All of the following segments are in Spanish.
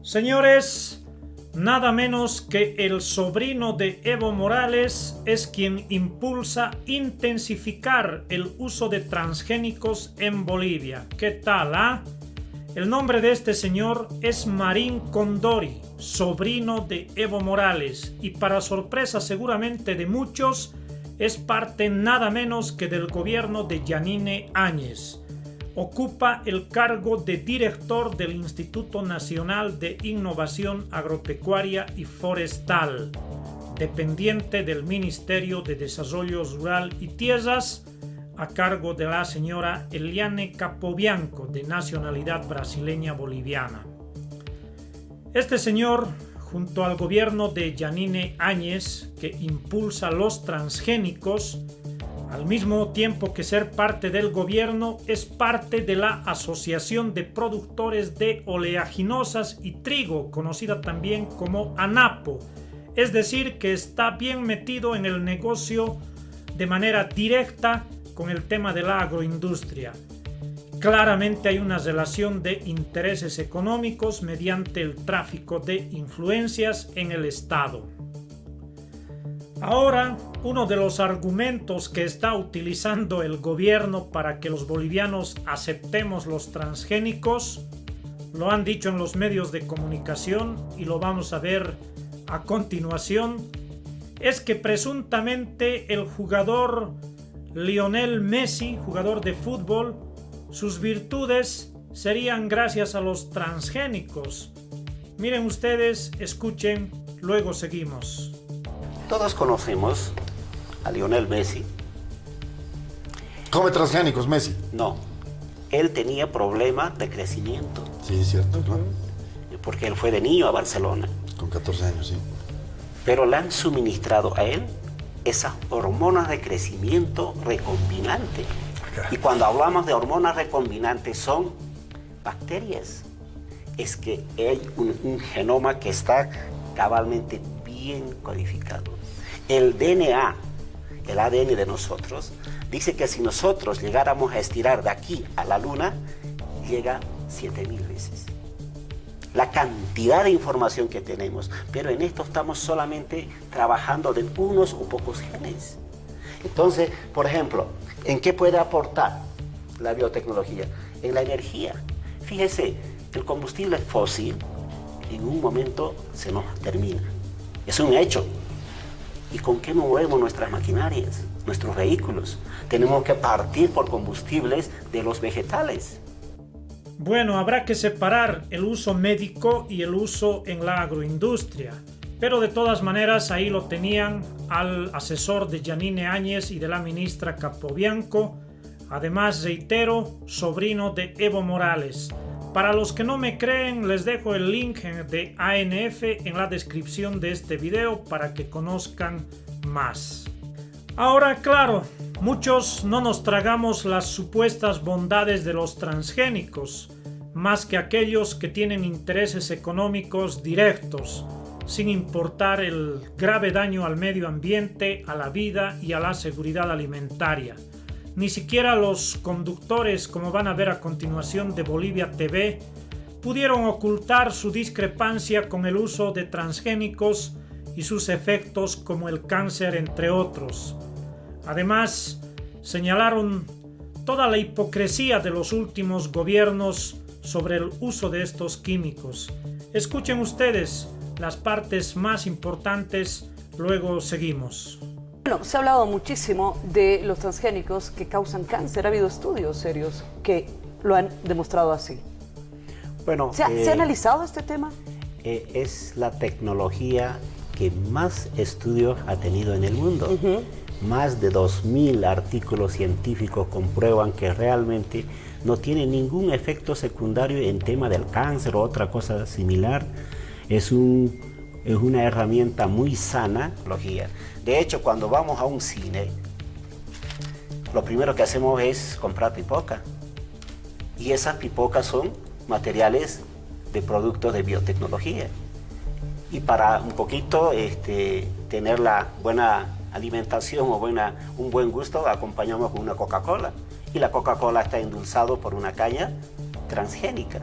Señores, nada menos que el sobrino de Evo Morales es quien impulsa intensificar el uso de transgénicos en Bolivia. ¿Qué tal, ah? El nombre de este señor es Marín Condori, sobrino de Evo Morales, y para sorpresa seguramente de muchos, es parte nada menos que del gobierno de Yanine Áñez. Ocupa el cargo de director del Instituto Nacional de Innovación Agropecuaria y Forestal, dependiente del Ministerio de Desarrollo Rural y Tierras, a cargo de la señora Eliane Capobianco, de nacionalidad brasileña boliviana. Este señor, junto al gobierno de Yanine Áñez, que impulsa los transgénicos, al mismo tiempo que ser parte del gobierno, es parte de la Asociación de Productores de Oleaginosas y Trigo, conocida también como ANAPO, es decir, que está bien metido en el negocio de manera directa con el tema de la agroindustria. Claramente hay una relación de intereses económicos mediante el tráfico de influencias en el Estado. Ahora, uno de los argumentos que está utilizando el gobierno para que los bolivianos aceptemos los transgénicos, lo han dicho en los medios de comunicación y lo vamos a ver a continuación, es que presuntamente el jugador Lionel Messi, jugador de fútbol, sus virtudes serían gracias a los transgénicos. Miren ustedes, escuchen, luego seguimos. Todos conocemos a Lionel Messi. ¿Come transgénicos, Messi? No, él tenía problemas de crecimiento. Sí, es cierto, claro. Porque él fue de niño a Barcelona. Con 14 años, sí. Pero le han suministrado a él esas hormonas de crecimiento recombinante. Y cuando hablamos de hormonas recombinantes son bacterias. Es que hay un genoma que está cabalmente bien codificado. El DNA, el ADN de nosotros, dice que si nosotros llegáramos a estirar de aquí a la luna, llega 7000 veces. La cantidad de información que tenemos, pero en esto estamos solamente trabajando de unos o pocos genes. Entonces, por ejemplo, ¿en qué puede aportar la biotecnología? En la energía. Fíjese, el combustible fósil en un momento se nos termina. Es un hecho. ¿Y con qué movemos nuestras maquinarias, nuestros vehículos? Tenemos que partir por combustibles de los vegetales. Bueno, habrá que separar el uso médico y el uso en la agroindustria. Pero de todas maneras ahí lo tenían al asesor de Yanine Áñez y de la ministra Capobianco. Además, reitero, sobrino de Evo Morales. Para los que no me creen, les dejo el link de ANF en la descripción de este video para que conozcan más. Ahora, claro, muchos no nos tragamos las supuestas bondades de los transgénicos, más que aquellos que tienen intereses económicos directos, sin importar el grave daño al medio ambiente, a la vida y a la seguridad alimentaria. Ni siquiera los conductores, como van a ver a continuación de Bolivia TV, pudieron ocultar su discrepancia con el uso de transgénicos y sus efectos como el cáncer, entre otros. Además, señalaron toda la hipocresía de los últimos gobiernos sobre el uso de estos químicos. Escuchen ustedes las partes más importantes, luego seguimos. Bueno, se ha hablado muchísimo de los transgénicos que causan cáncer. Ha habido estudios serios que lo han demostrado así. Bueno, ¿Se ha analizado este tema? Es la tecnología que más estudios ha tenido en el mundo. Más de 2000 artículos científicos comprueban que realmente no tiene ningún efecto secundario en tema del cáncer o otra cosa similar. Es una herramienta muy sana. De hecho, cuando vamos a un cine, lo primero que hacemos es comprar pipoca. Y esas pipocas son materiales de productos de biotecnología. Y para un poquito tener la buena alimentación o un buen gusto, acompañamos con una Coca-Cola. Y la Coca-Cola está endulzado por una caña transgénica.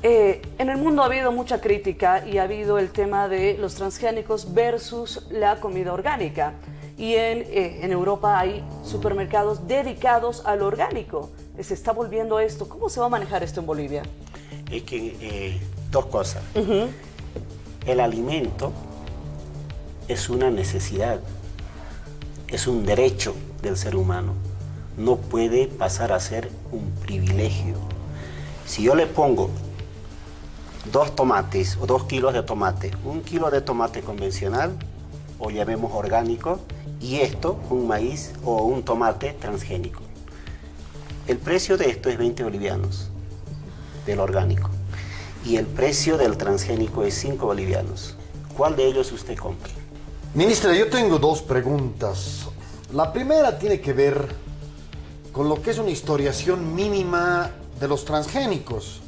En el mundo ha habido mucha crítica y ha habido el tema de los transgénicos versus la comida orgánica. Y en Europa hay supermercados dedicados al orgánico. Se está volviendo esto. ¿Cómo se va a manejar esto en Bolivia? Es que dos cosas. El alimento es una necesidad, es un derecho del ser humano. No puede pasar a ser un privilegio. Si yo le pongo 2 tomates o 2 kilos de tomate, 1 kilo de tomate convencional, o llamemos orgánico, y esto, un maíz o un tomate transgénico. El precio de esto es 20 bolivianos, del orgánico, y el precio del transgénico es 5 bolivianos. ¿Cuál de ellos usted compra? Ministra, yo tengo 2 preguntas. La primera tiene que ver con lo que es una historiación mínima de los transgénicos.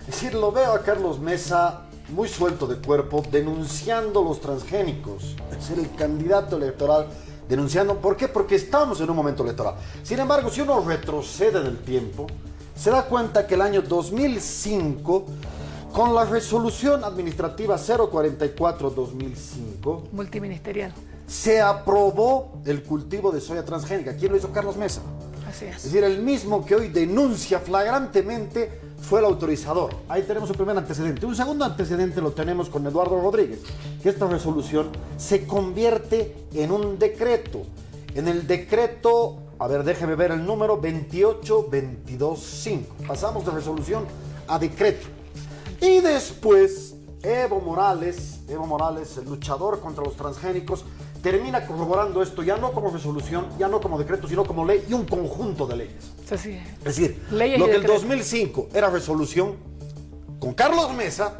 Es decir, lo veo a Carlos Mesa muy suelto de cuerpo denunciando los transgénicos. Es decir, el candidato electoral denunciando. ¿Por qué? Porque estamos en un momento electoral. Sin embargo, si uno retrocede en el tiempo, se da cuenta que el año 2005, con la resolución administrativa 044-2005, multiministerial, se aprobó el cultivo de soya transgénica. ¿Quién lo hizo? Carlos Mesa. así es. Es decir, el mismo que hoy denuncia flagrantemente fue el autorizador. Ahí tenemos un primer antecedente. Un segundo antecedente lo tenemos con Eduardo Rodríguez, que esta resolución se convierte en un decreto. En el decreto, a ver, déjeme ver el número, 28225. Pasamos de resolución a decreto. Y después, Evo Morales, el luchador contra los transgénicos, termina corroborando esto ya no como resolución, ya no como decreto, sino como ley y un conjunto de leyes. Así es. Es decir, Leyes lo y que en decretos. 2005 era resolución, con Carlos Mesa,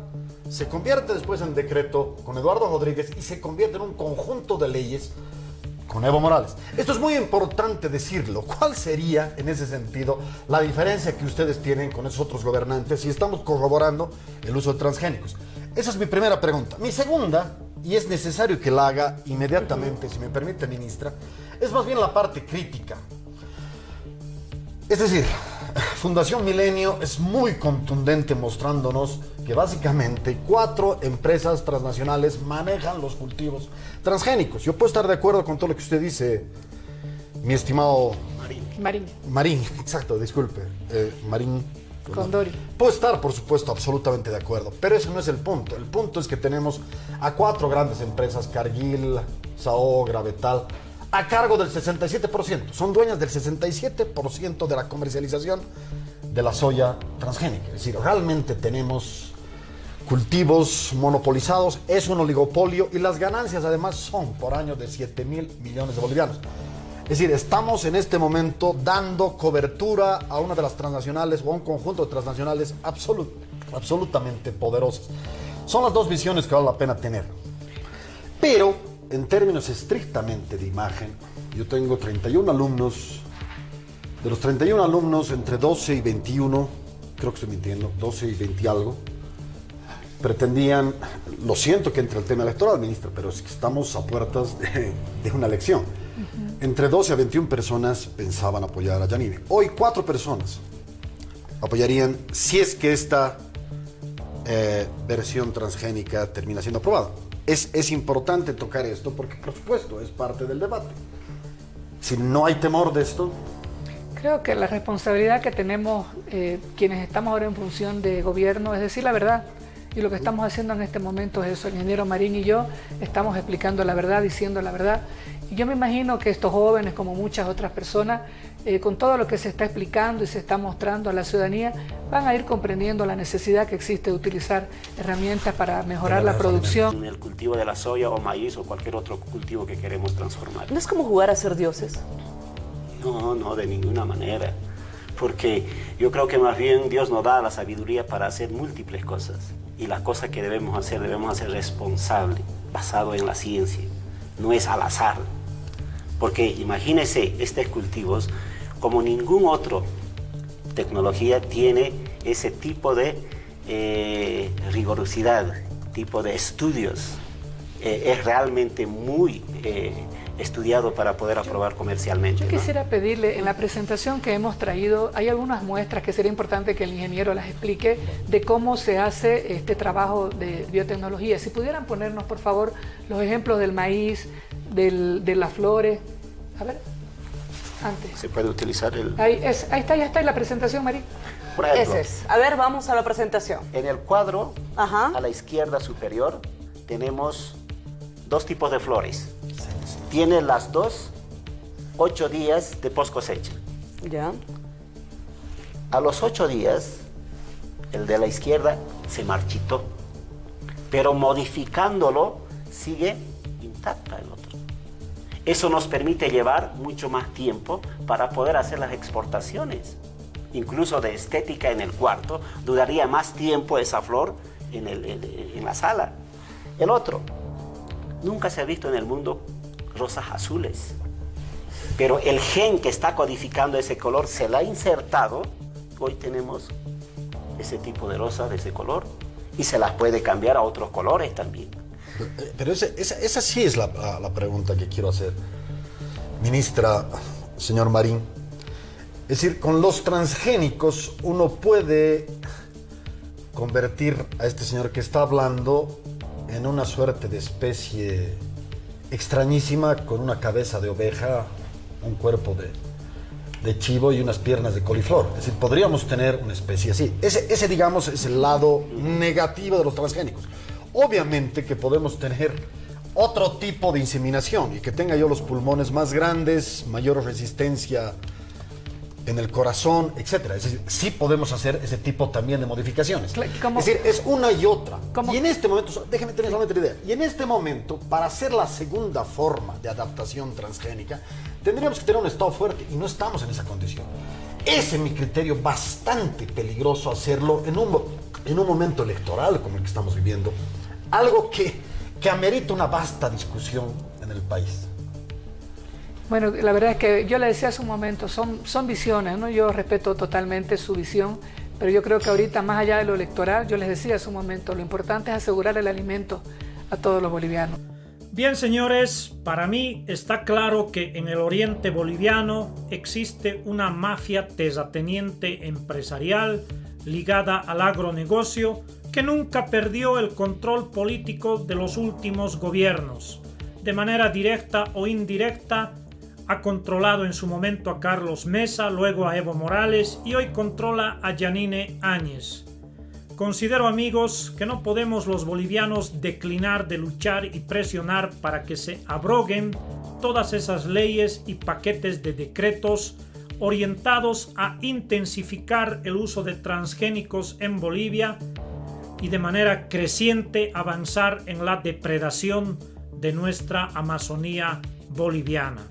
se convierte después en decreto con Eduardo Rodríguez y se convierte en un conjunto de leyes con Evo Morales. Esto es muy importante decirlo. ¿Cuál sería, en ese sentido, la diferencia que ustedes tienen con esos otros gobernantes si estamos corroborando el uso de transgénicos? Esa es mi primera pregunta. Mi segunda, y es necesario que la haga inmediatamente, si me permite, ministra, es más bien la parte crítica. Es decir, Fundación Milenio es muy contundente mostrándonos que básicamente 4 empresas transnacionales manejan los cultivos transgénicos. Yo puedo estar de acuerdo con todo lo que usted dice, mi estimado Marín, exacto, disculpe, Marín Condori. Puedo estar, por supuesto, absolutamente de acuerdo, pero ese no es el punto. El punto es que tenemos a 4 grandes empresas, Cargill, Sao, Gravetal, a cargo del 67%. Son dueñas del 67% de la comercialización de la soya transgénica. Es decir, realmente tenemos cultivos monopolizados, es un oligopolio y las ganancias además son por año de 7.000 millones de bolivianos. Es decir, estamos en este momento dando cobertura a una de las transnacionales o a un conjunto de transnacionales absolutamente poderosas. Son las 2 visiones que vale la pena tener. Pero, en términos estrictamente de imagen, yo tengo 31 alumnos. De los 31 alumnos, entre 12 y 21, creo que estoy mintiendo, 12 y 20 y algo, pretendían, lo siento que entre el tema electoral, ministra, pero es que estamos a puertas de una elección. Entre 12 a 21 personas pensaban apoyar a Yanine. Hoy 4 personas apoyarían si es que esta versión transgénica termina siendo aprobada. Es importante tocar esto porque, por supuesto, es parte del debate. Si no hay temor de esto... Creo que la responsabilidad que tenemos quienes estamos ahora en función de gobierno es decir la verdad. Y lo que estamos haciendo en este momento es eso. El ingeniero Marín y yo estamos explicando la verdad, diciendo la verdad. Y yo me imagino que estos jóvenes, como muchas otras personas, con todo lo que se está explicando y se está mostrando a la ciudadanía, van a ir comprendiendo la necesidad que existe de utilizar herramientas para mejorar la producción. En el cultivo de la soya o maíz o cualquier otro cultivo que queremos transformar. ¿No es como jugar a ser dioses? No, de ninguna manera. Porque yo creo que más bien Dios nos da la sabiduría para hacer múltiples cosas. Y las cosas que debemos hacer responsable, basado en la ciencia. No es al azar. Porque imagínense, estos cultivos, como ningún otro tecnología, tiene ese tipo de rigurosidad, tipo de estudios. Es realmente muy estudiado para poder aprobar comercialmente. Yo ¿no? quisiera pedirle, en la presentación que hemos traído, hay algunas muestras que sería importante que el ingeniero las explique de cómo se hace este trabajo de biotecnología. Si pudieran ponernos, por favor, los ejemplos del maíz, de las flores. A ver, antes. Se puede utilizar el... Ahí está, ya está en la presentación, María. Por ejemplo, Ese es. A ver, vamos a la presentación. en el cuadro, Ajá. a la izquierda superior, tenemos dos tipos de flores. Tiene las dos 8 días de post cosecha. Ya. A los 8 días, el de la izquierda se marchitó, pero modificándolo sigue intacta el otro. Eso nos permite llevar mucho más tiempo para poder hacer las exportaciones. Incluso de estética en el cuarto, duraría más tiempo esa flor en la sala. El otro, nunca se ha visto en el mundo rosas azules, pero el gen que está codificando ese color se la ha insertado. Hoy tenemos ese tipo de rosas de ese color y se las puede cambiar a otros colores también. Pero esa sí es la pregunta que quiero hacer, ministra, señor Marín. Es decir, con los transgénicos uno puede convertir a este señor que está hablando en una suerte de especie extrañísima, con una cabeza de oveja, un cuerpo de chivo y unas piernas de coliflor. Es decir, podríamos tener una especie así. Ese digamos, es el lado negativo de los transgénicos. Obviamente que podemos tener otro tipo de inseminación y que tenga yo los pulmones más grandes, mayor resistencia en el corazón, etcétera. Es decir, sí podemos hacer ese tipo también de modificaciones. ¿Cómo? Es decir, es una y otra. ¿Cómo? Y en este momento, déjeme tener solamente la idea, y en este momento, para hacer la segunda forma de adaptación transgénica, tendríamos que tener un estado fuerte y no estamos en esa condición. Es, en mi criterio, bastante peligroso hacerlo en un momento electoral como el que estamos viviendo, algo que amerita una vasta discusión en el país. Bueno, la verdad es que yo le decía hace un momento, son visiones, ¿no? Yo respeto totalmente su visión, pero yo creo que ahorita, más allá de lo electoral, yo les decía hace un momento, lo importante es asegurar el alimento a todos los bolivianos. Bien, señores, para mí está claro que en el oriente boliviano existe una mafia terrateniente empresarial ligada al agronegocio que nunca perdió el control político de los últimos gobiernos. De manera directa o indirecta, ha controlado en su momento a Carlos Mesa, luego a Evo Morales y hoy controla a Yanine Áñez. Considero, amigos, que no podemos los bolivianos declinar de luchar y presionar para que se abroguen todas esas leyes y paquetes de decretos orientados a intensificar el uso de transgénicos en Bolivia y de manera creciente avanzar en la depredación de nuestra Amazonía boliviana.